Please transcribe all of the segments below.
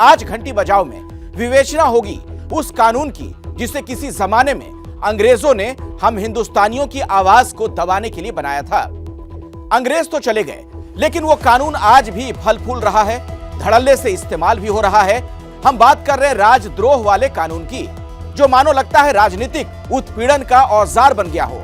आज घंटी बजाओ में विवेचना होगी उस कानून की जिसे किसी जमाने में अंग्रेजों ने हम हिंदुस्तानियों की आवाज को दबाने के लिए बनाया था। अंग्रेज तो चले गए, लेकिन वो कानून आज भी फल फूल रहा है, धड़ल्ले से इस्तेमाल भी हो रहा है। हम बात कर रहे हैं राजद्रोह वाले कानून की, जो मानो लगता है राजनीतिक उत्पीड़न का औजार बन गया हो।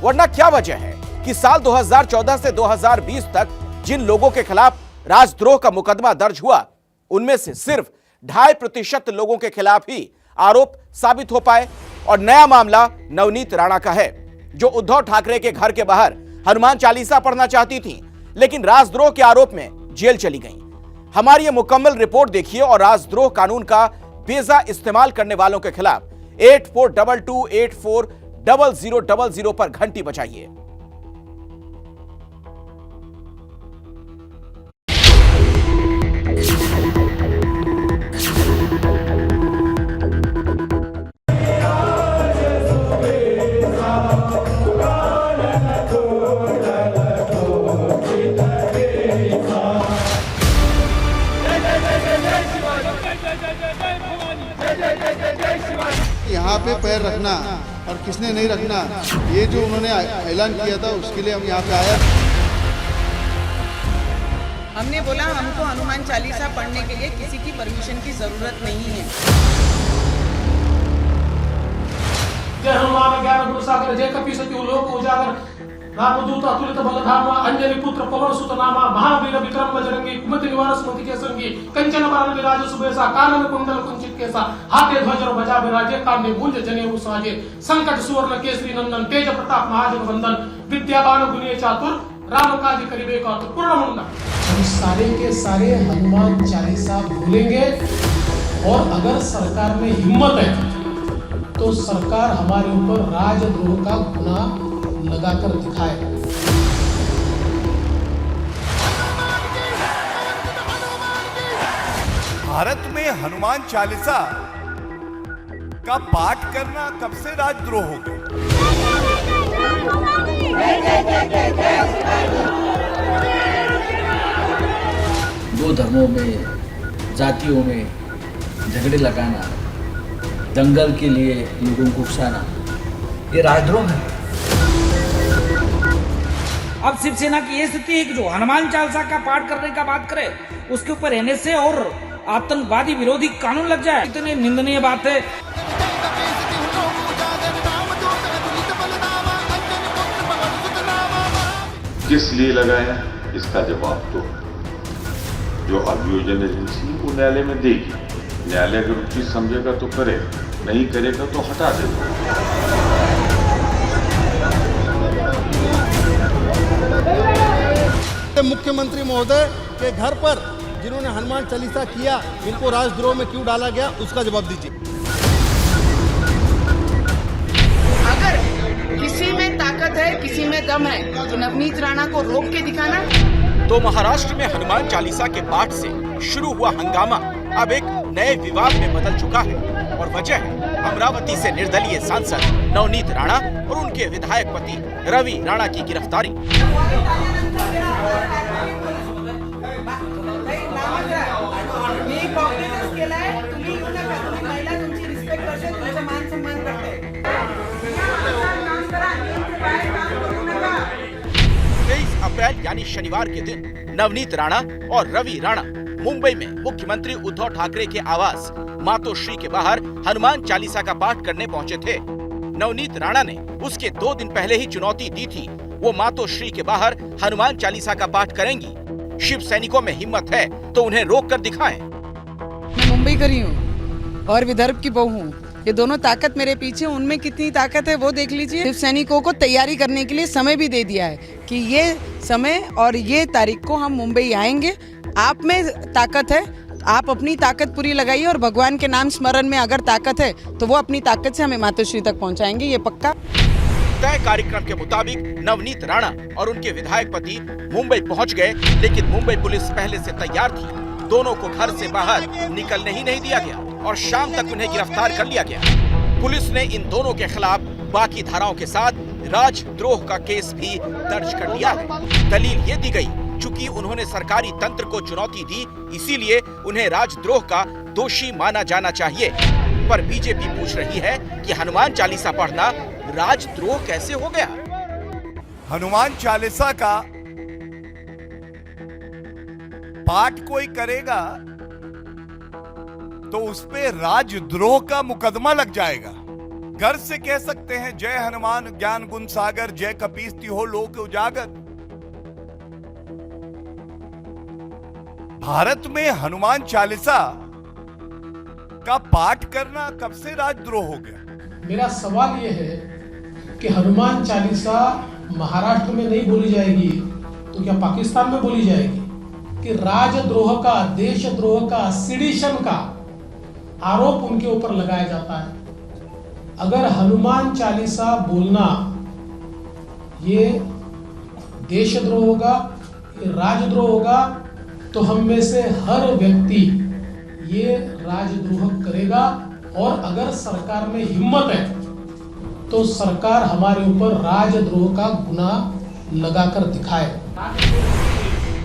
वरना क्या वजह है कि साल 2014 से 2020 तक जिन लोगों के खिलाफ राजद्रोह का मुकदमा दर्ज हुआ, उनमें से सिर्फ 2.5% लोगों के खिलाफ ही आरोप साबित हो पाए। और नया मामला नवनीत राणा का है, जो उद्धव ठाकरे के घर के बाहर हनुमान चालीसा पढ़ना चाहती थी, लेकिन राजद्रोह के आरोप में जेल चली गई। हमारी ये मुकम्मल रिपोर्ट देखिए और राजद्रोह कानून का बेजा इस्तेमाल करने वालों के खिलाफ 8422840000 पर घंटी बजाइए। यहाँ पे पैर रखना और किसने नहीं रखना, ये जो उन्होंने ऐलान किया था, उसके लिए हम यहाँ पे आए। हमने बोला हमको हनुमान चालीसा पढ़ने के लिए किसी की परमिशन की जरूरत नहीं है। जय हनुमान ज्ञान गुरु सागर जय कपीसति लोक उजागर रामदूत अतुलित बलधामा अंजलि पुत्र पवन सुत नामा महावीर विक्रम बजरंगी कुमति निवार सुमति के संगी कंचन बरन विराज सुबेसा कानन कुंडल कुंचित केसा हाथे ध्वज बजा विराजे कांधे मूंज जनेऊ साजे संकट सुवर्ण केसरी नंदन तेज प्रताप महाजन वंदन विद्यावान गुणी चातुर राम काज करिबे का तो पूर्ण मुंडा। हम सारे के सारे हनुमान चालीसा भूलेंगे और अगर सरकार में हिम्मत है तो सरकार हमारे ऊपर राजद्रोह का गुना लगाकर दिखाए। भारत में हनुमान चालीसा का पाठ करना कब से राजद्रोह हो गया? दो धर्मों में, जातियों में झगड़े लगाना, दंगल के लिए लोगों को उकसाना, ये राजद्रोह है। अब शिवसेना की ये स्थिति है कि जो हनुमान चालीसा का पाठ करने का बात करे, उसके ऊपर एनएसए और आतंकवादी विरोधी कानून लग जाए। इतनी निंदनीय बात है। किस लिए लगाया, इसका जवाब तो जो अभियोजन एजेंसी वो न्यायालय में देगी। न्यायालय अगर उचित समझेगा तो करे, नहीं करेगा तो हटा देगा। मुख्यमंत्री महोदय के घर पर जिन्होंने हनुमान चालीसा किया, इनको राजद्रोह में क्यों डाला गया, उसका जवाब दीजिए। अगर किसी में ताकत है, किसी में दम है, तो नवनीत राणा को रोक के दिखाना। तो महाराष्ट्र में हनुमान चालीसा के पाठ से शुरू हुआ हंगामा अब एक नए विवाद में बदल चुका है और वजह है अमरावती से निर्दलीय सांसद नवनीत राणा और उनके विधायक पति रवि राणा की गिरफ्तारी। अप्रैल यानी शनिवार के दिन नवनीत राणा और रवि राणा मुंबई में मुख्यमंत्री उद्धव ठाकरे के आवास मातोश्री के बाहर हनुमान चालीसा का पाठ करने पहुंचे थे। नवनीत राणा ने उसके 2 दिन पहले ही चुनौती दी थी, वो मातोश्री के बाहर हनुमान चालीसा का पाठ करेंगी। शिव सैनिकों में हिम्मत है तो उन्हें रोक कर दिखाएं। मैं मुंबई करी हूँ और विदर्भ की बहू हूँ। ये दोनों ताकत मेरे पीछे, उनमें कितनी ताकत है वो देख लीजिए। शिव सैनिकों को तैयारी करने के लिए समय भी दे दिया है कि ये समय और ये तारीख को हम मुंबई आएंगे। आप में ताकत है, आप अपनी ताकत पूरी लगाइए और भगवान के नाम स्मरण में अगर ताकत है तो वो अपनी ताकत से हमें मातोश्री तक पहुंचाएंगे, ये पक्का। तय कार्यक्रम के मुताबिक नवनीत राणा और उनके विधायक पति मुंबई पहुंच गए, लेकिन मुंबई पुलिस पहले से तैयार थी। दोनों को घर से बाहर निकलने ही नहीं दिया गया और शाम तक उन्हें गिरफ्तार कर लिया गया। पुलिस ने इन दोनों के खिलाफ बाकी धाराओं के साथ राजद्रोह का केस भी दर्ज कर लिया है। दलील ये दी गई चूंकि उन्होंने सरकारी तंत्र को चुनौती दी, इसीलिए उन्हें राजद्रोह का दोषी माना जाना चाहिए। पर बीजेपी पूछ रही है कि हनुमान चालीसा पढ़ना राजद्रोह कैसे हो गया? हनुमान चालीसा का पाठ कोई करेगा तो उस पे राजद्रोह का मुकदमा लग जाएगा। गर्व से कह सकते हैं, जय हनुमान ज्ञान गुण सागर, जय कपीस तिहो लोक उजागर। भारत में हनुमान चालीसा का पाठ करना कब से राजद्रोह हो गया? मेरा सवाल ये है कि हनुमान चालीसा महाराष्ट्र में नहीं बोली जाएगी तो क्या पाकिस्तान में बोली जाएगी? कि राजद्रोह का, देशद्रोह का, सिडिशन का आरोप उनके ऊपर लगाया जाता है। अगर हनुमान चालीसा बोलना ये देशद्रोह होगा, ये राजद्रोह होगा, तो हम में से हर व्यक्ति ये राजद्रोह करेगा। और अगर सरकार में हिम्मत है तो सरकार हमारे ऊपर राजद्रोह का गुनाह लगाकर दिखाए।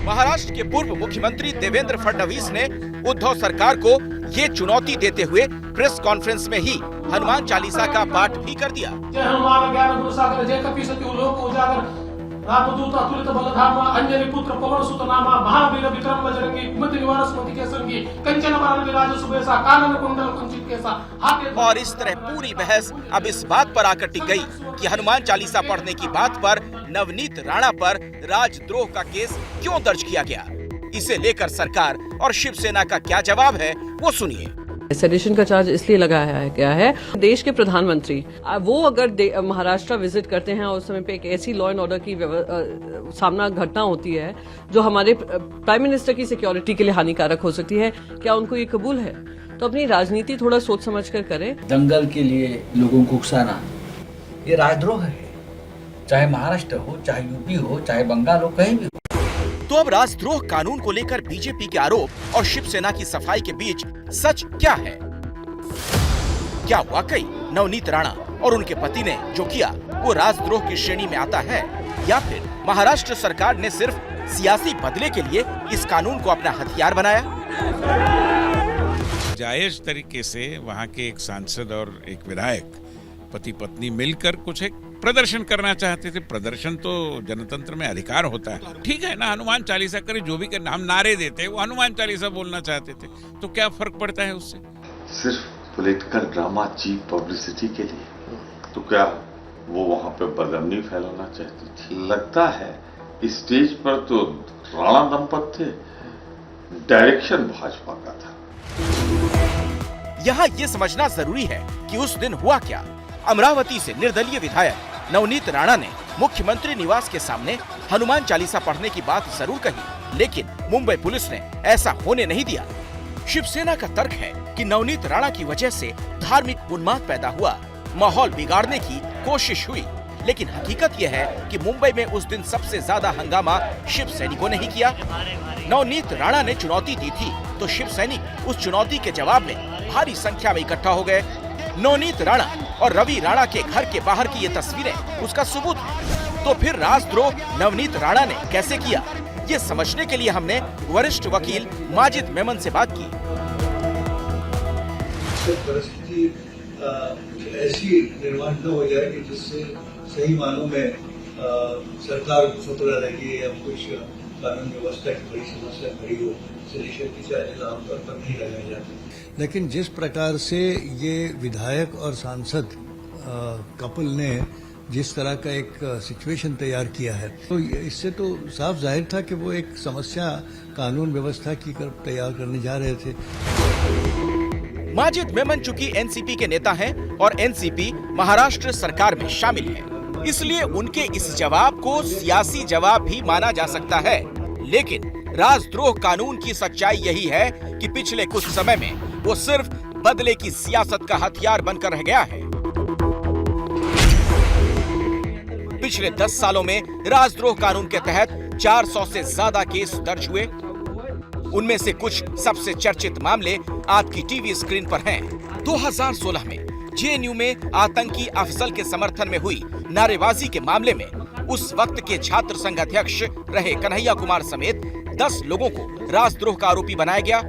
महाराष्ट्र के पूर्व मुख्यमंत्री देवेंद्र फडणवीस ने उद्धव सरकार को ये चुनौती देते हुए प्रेस कॉन्फ्रेंस में ही हनुमान चालीसा का पाठ भी कर दिया। जय हनुमान ज्ञान गुण सागर, जय कपीस तिहो लोक उजागर, रामदूत अतुलित बलधामा, अंजनी पुत्र पवन सुत नामा, महावीर विक्रम बजरंगी, कुमति निवार सुमति के संगी, कंचन बरन विराज सुबेसा, कानन कुंडल कुंचित केसा, हाथे। और इस तरह पूरी बहस अब इस बात पर आकर टिक गई कि हनुमान चालीसा पढ़ने की बात पर नवनीत राणा पर राजद्रोह का केस क्यों दर्ज किया गया। इसे लेकर सरकार और शिवसेना का क्या जवाब है, वो सुनिए। सेडिशन का चार्ज इसलिए लगाया गया है, देश के प्रधानमंत्री वो अगर महाराष्ट्र विजिट करते हैं और उस समय पे एक ऐसी लॉ एंड ऑर्डर की सामना घटना होती है जो हमारे प्राइम मिनिस्टर की सिक्योरिटी के लिए हानिकारक हो सकती है, क्या उनको ये कबूल है? तो अपनी राजनीति थोड़ा सोच समझ कर करें। दंगल के लिए लोगों को उकसाना ये राजद्रोह है, चाहे महाराष्ट्र हो, चाहे यूपी हो, चाहे बंगाल हो, कहीं भी हो। तो अब राजद्रोह कानून को लेकर बीजेपी के आरोप और शिवसेना की सफाई के बीच सच क्या है? क्या वाकई नवनीत राणा और उनके पति ने जो किया वो राजद्रोह की श्रेणी में आता है, या फिर महाराष्ट्र सरकार ने सिर्फ सियासी बदले के लिए इस कानून को अपना हथियार बनाया? जायज तरीके से वहाँ के एक सांसद और एक विधायक पति पत्नी मिलकर कुछ एक प्रदर्शन करना चाहते थे। प्रदर्शन तो जनतंत्र में अधिकार होता है, ठीक है ना, हनुमान चालीसा करे, जो भी करना, हम नारे देते हैं, वो हनुमान चालीसा बोलना चाहते थे, तो क्या फर्क पड़ता है उससे? सिर्फ पॉलिटिकल ड्रामा, चीप पब्लिसिटी के लिए, तो क्या वो वहां पे बदअमनी फैलाना चाहती थी? लगता है इस स्टेज पर तो राणा दंपत थे, डायरेक्शन भाजपा का था। यहाँ ये समझना जरूरी है कि उस दिन हुआ क्या। अमरावती से निर्दलीय विधायक नवनीत राणा ने मुख्यमंत्री निवास के सामने हनुमान चालीसा पढ़ने की बात जरूर कही, लेकिन मुंबई पुलिस ने ऐसा होने नहीं दिया। शिवसेना का तर्क है कि नवनीत राणा की वजह से धार्मिक उन्माद पैदा हुआ, माहौल बिगाड़ने की कोशिश हुई। लेकिन हकीकत यह है कि मुंबई में उस दिन सबसे ज्यादा हंगामा शिव सैनिकों ने ही किया। नवनीत राणा ने चुनौती दी थी तो शिव सैनिक उस चुनौती के जवाब में भारी संख्या में इकट्ठा हो गए। नवनीत राणा और रवि राणा के घर के बाहर की ये तस्वीरें उसका सबूत है। तो फिर राजद्रोह नवनीत राणा ने कैसे किया, ये समझने के लिए हमने वरिष्ठ वकील माजिद मेमन से बात की। परिस्थिति ऐसी निर्माण न हो जाए कि जिससे सही मानों में सरकार को खतरा लगे या कुछ कानून व्यवस्था की बड़ी समस्या खड़ी हो, सेडिशन की चार्जेस आमतौर पर नहीं लगाए जाते। लेकिन जिस प्रकार से ये विधायक और सांसद कपल ने जिस तरह का एक सिचुएशन तैयार किया है, तो इससे तो साफ जाहिर था कि वो एक समस्या कानून व्यवस्था की तैयार करने जा रहे थे। माजिद मेमन चूंकि एनसीपी के नेता हैं और एनसीपी महाराष्ट्र सरकार में शामिल है, इसलिए उनके इस जवाब को सियासी जवाब भी माना जा सकता है। लेकिन राजद्रोह कानून की सच्चाई यही है कि पिछले कुछ समय में वो सिर्फ बदले की सियासत का हथियार बनकर रह गया है। पिछले 10 सालों में राजद्रोह कानून के तहत 400 से ज्यादा केस दर्ज हुए। उनमें से कुछ सबसे चर्चित मामले आपकी टीवी स्क्रीन पर हैं। 2016 में जेएनयू में आतंकी अफजल के समर्थन में हुई नारेबाजी के मामले में उस वक्त के छात्र संघ अध्यक्ष रहे कन्हैया कुमार समेत 10 लोगों को राजद्रोह का आरोपी बनाया गया।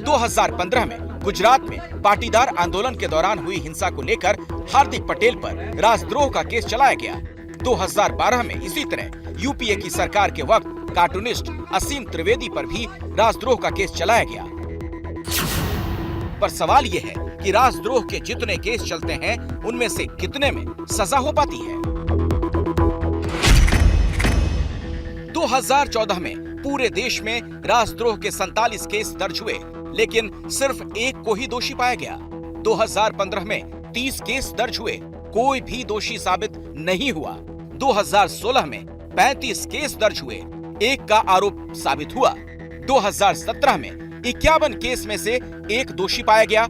2015 में गुजरात में पाटीदार आंदोलन के दौरान हुई हिंसा को लेकर हार्दिक पटेल पर राजद्रोह का केस चलाया गया। 2012 में इसी तरह यूपीए की सरकार के वक्त कार्टूनिस्ट असीम त्रिवेदी पर भी राजद्रोह का केस चलाया गया। पर सवाल यह है कि राजद्रोह के जितने केस चलते हैं उनमें से कितने में सजा हो पाती है। 2014 में पूरे देश में राजद्रोह के 47 केस दर्ज हुए, लेकिन सिर्फ एक को ही दोषी पाया गया। 2015 में 30 केस दर्ज हुए, कोई भी दोषी साबित नहीं हुआ। 2016 में 35 केस दर्ज हुए, एक का आरोप साबित हुआ। 2017 में 51 केस में से एक दोषी पाया गया।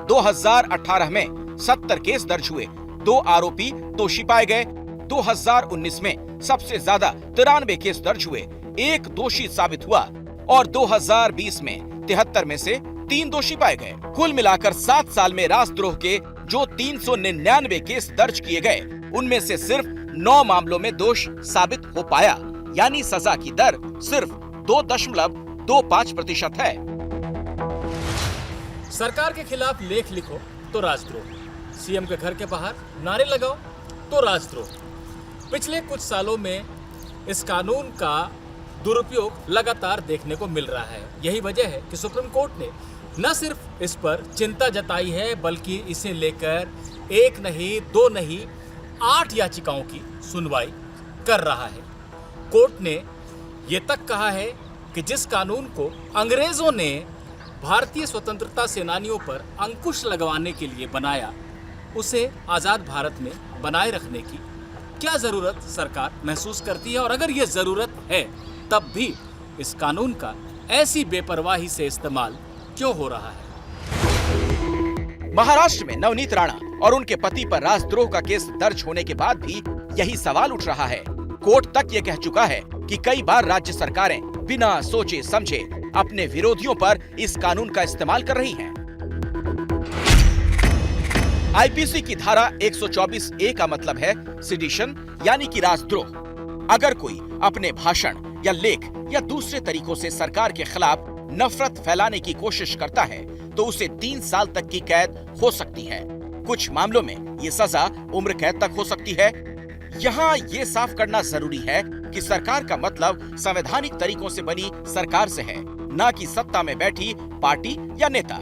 2018 में 70 केस दर्ज हुए, 2 आरोपी दोषी पाए गए। 2019 में सबसे ज्यादा 93 केस दर्ज हुए, एक दोषी साबित हुआ और 2020 में 73 में से 3 दोषी पाए गए। कुल मिलाकर 7 साल में राजद्रोह के जो 399 केस दर्ज किए गए, उनमें से सिर्फ 9 मामलों में दोष साबित हो पाया, यानी सजा की दर सिर्फ 2.25% है। सरकार के खिलाफ लेख लिखो तो राजद्रोह, सीएम के घर के बाहर नारे लगाओ तो राजद्रोह। पिछले कुछ सालों में इस कानून का दुरुपयोग लगातार देखने को मिल रहा है। यही वजह है कि सुप्रीम कोर्ट ने न सिर्फ इस पर चिंता जताई है, बल्कि इसे लेकर 1 नहीं 2 नहीं 8 याचिकाओं की सुनवाई कर रहा है। कोर्ट ने ये तक कहा है कि जिस कानून को अंग्रेजों ने भारतीय स्वतंत्रता सेनानियों पर अंकुश लगवाने के लिए बनाया, उसे आज़ाद भारत में बनाए रखने की क्या ज़रूरत सरकार महसूस करती है, और अगर ये ज़रूरत है तब भी इस कानून का ऐसी बेपरवाही से इस्तेमाल क्यों हो रहा है। महाराष्ट्र में नवनीत राणा और उनके पति पर राजद्रोह का केस दर्ज होने के बाद भी यही सवाल उठ रहा है। कोर्ट तक ये कह चुका है कि कई बार राज्य सरकारें बिना सोचे समझे अपने विरोधियों पर इस कानून का इस्तेमाल कर रही हैं। आईपीसी की धारा 124A का मतलब है सिडिशन, यानी कि राजद्रोह। अगर कोई अपने भाषण या लेख या दूसरे तरीकों से सरकार के खिलाफ नफरत फैलाने की कोशिश करता है तो उसे 3 साल तक की कैद हो सकती है। कुछ मामलों में ये सजा उम्र कैद तक हो सकती है। यहाँ ये साफ करना जरूरी है कि सरकार का मतलब संवैधानिक तरीकों से बनी सरकार से है, न कि सत्ता में बैठी पार्टी या नेता।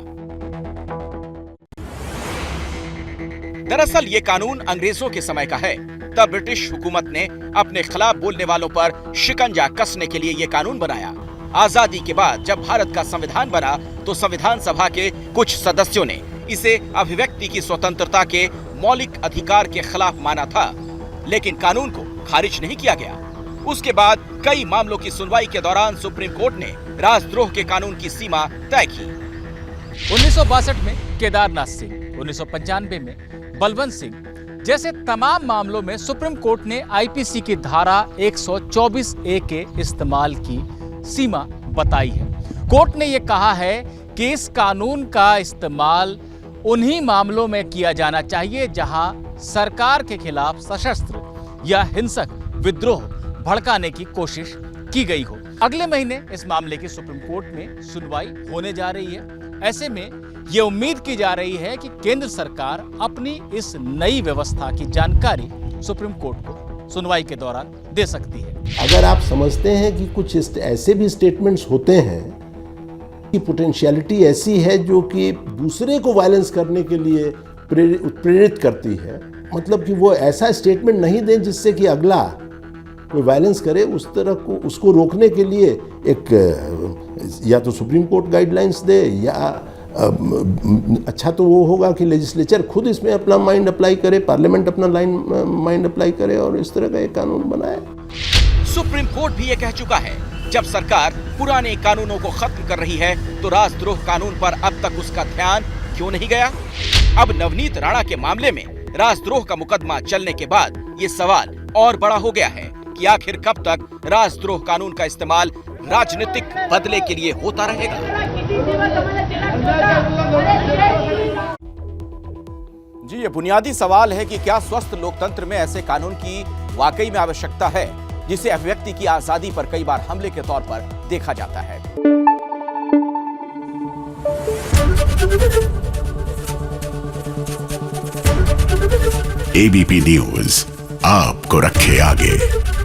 दरअसल ये कानून अंग्रेजों के समय का है। तब ब्रिटिश हुकूमत ने अपने खिलाफ बोलने वालों पर शिकंजा कसने के लिए ये कानून बनाया। आजादी के बाद जब भारत का संविधान बना तो संविधान सभा के कुछ सदस्यों ने इसे अभिव्यक्ति की स्वतंत्रता के मौलिक अधिकार के खिलाफ माना था, लेकिन कानून को खारिज नहीं किया गया। उसके बाद कई मामलों की सुनवाई के दौरान सुप्रीम कोर्ट ने राजद्रोह के कानून की सीमा तय की। 1962 में केदारनाथ सिंह, 1995 में बलवंत सिंह जैसे तमाम मामलों में सुप्रीम कोर्ट ने आईपीसी की धारा 124A के इस्तेमाल की सीमा बताई है। कोर्ट ने यह कहा है कि इस कानून का इस्तेमाल उन्हीं मामलों में किया जाना चाहिए जहां सरकार के खिलाफ सशस्त्र या हिंसक विद्रोह भड़काने की कोशिश की गई हो। अगले महीने इस मामले की सुप्रीम कोर्ट में सुनवाई होने जा रही है। ऐसे में ये उम्मीद की जा रही है कि केंद्र सरकार अपनी इस नई व्यवस्था की जानकारी सुप्रीम कोर्ट को सुनवाई के दौरान दे सकती है। अगर आप समझते हैं कि कुछ ऐसे भी स्टेटमेंट्स होते हैं कि पोटेंशियलिटी ऐसी है जो कि दूसरे को वायलेंस करने के लिए प्रेरित करती है, मतलब कि वो ऐसा स्टेटमेंट नहीं दें जिससे कि अगला कोई वायलेंस करे, उस तरह को उसको रोकने के लिए एक या तो सुप्रीम कोर्ट गाइडलाइंस दे या अच्छा तो वो होगा कि लेजिस्लेचर खुद इसमें अपना माइंड अप्लाई करे, पार्लियामेंट अपना माइंड अप्लाई करे और इस तरह का एक कानून बनाए। सुप्रीम कोर्ट भी ये कह चुका है, जब सरकार पुराने कानूनों को खत्म कर रही है तो राजद्रोह कानून पर अब तक उसका ध्यान क्यों नहीं गया। अब नवनीत राणा के मामले में राजद्रोह का मुकदमा चलने के बाद ये सवाल और बड़ा हो गया है कि आखिर कब तक राजद्रोह कानून का इस्तेमाल राजनीतिक बदले के लिए होता रहेगा। जी, ये बुनियादी सवाल है कि क्या स्वस्थ लोकतंत्र में ऐसे कानून की वाकई में आवश्यकता है जिसे अभिव्यक्ति की आजादी पर कई बार हमले के तौर पर देखा जाता है। एबीपी न्यूज आपको रखे आगे।